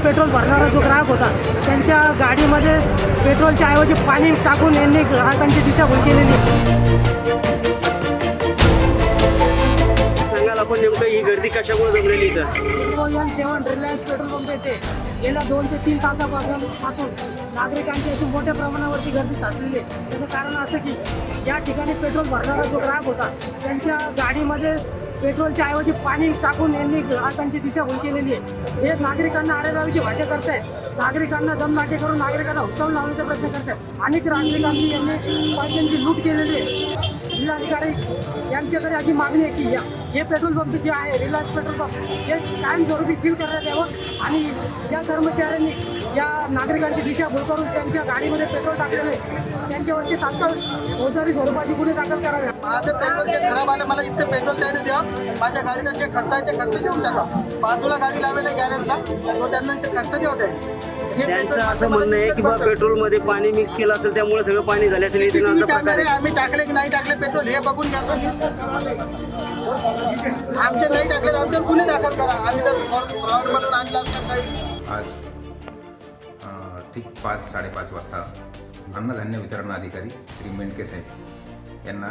Petrol भरणारा जो ग्राहक होता त्यांच्या गाडीमध्ये पेट्रोलच्या ऐवजी पाणी टाकून यांनी ग्राहकांची दिशाभूल केलेली. सांगाल आपण नेमकं ही गर्दी कशामुळे जमलेली इथं? N7 रिलायन्स पेट्रोल पंप येथे गेल्या 2 ते 3 तासापासून नागरिकांची अशी मोठ्या प्रमाणावरती गर्दी साचलेली आहे. त्याचं कारण असं की या ठिकाणी पेट्रोल भरणारा जो ग्राहक होता त्यांच्या गाडीमध्ये पेट्रोलच्या ऐवजी पाणी टाकून यांनी ग्राहकांची दिशाभूल केलेली आहे. हे नागरिकांना आरेरावीची भाषा करतायत, नागरिकांना दमदाटी करून नागरिकांना हुसकावून लावण्याचा प्रयत्न करतात. अनेक नागरिकांची यांनी पैशांची लूट केलेली आहे. जिल्हाधिकारी यांच्याकडे अशी मागणी आहे की हे पेट्रोल पंप जे आहे रिलायन्स पेट्रोल पंप हे कायमस्वरूपी सील करण्यात यावं आणि ज्या कर्मचाऱ्यांनी या नागरिकांची दिशाभूल करून त्यांच्या गाडीमध्ये पेट्रोल टाकलेले त्यांच्यावरती तात्काळ फौजदारी स्वरूपाची गुन्हे दाखल करावे. माझं पेट्रोल जे खराब आलं मला इथे पेट्रोल द्यायला द्या. माझ्या गाडीचा जे खर्च आहे ते खर्च देऊन टाका. बाजूला गाडी लावायला गॅरेजला तो त्यांना इथे खर्च देऊ द्या. त्यांचं असं म्हणणं आहे की बा पेट्रोलमध्ये पाणी मिक्स केलं असेल त्यामुळे सगळं पाणी झाले असेल. CCTV कॅमेरे आम्ही टाकले की नाही टाकले पेट्रोल हे बघून घ्या. आमचे नाही टाकले तर आमच्यावर गुन्हे दाखल करा. आम्ही तर फ्रॉड म्हणून आणला असं काही. आज ठीक 5-5:30 वाजता अन्नधान्य वितरण अधिकारी श्री मेंढके साहेब यांना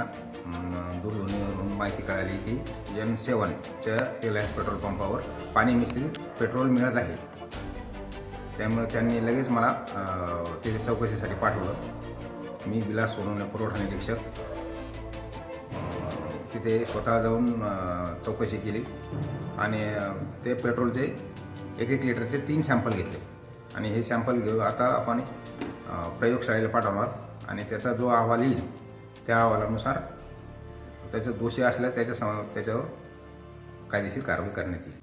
दूरध्वनीवरून माहिती कळाली की N7च्या रिलायन्स पेट्रोल पंपावर पाणी मिश्रित पेट्रोल मिळत आहे. त्यामुळे त्यांनी लगेच मला तिथे चौकशीसाठी पाठवलं. मी विलास सोनवणे पुरवठा निरीक्षक तिथे स्वतः जाऊन चौकशी केली आणि ते पेट्रोलचे 1-1 लिटरचे 3 सॅम्पल घेतले आणि हे सॅम्पल घेऊ आता आपण प्रयोगशाळेला पाठवणार आणि त्याचा जो अहवाल येईल त्या अहवालानुसार त्याचे दोषी असल्यास त्याच्यावर कायदेशीर कारवाई करण्यात येईल.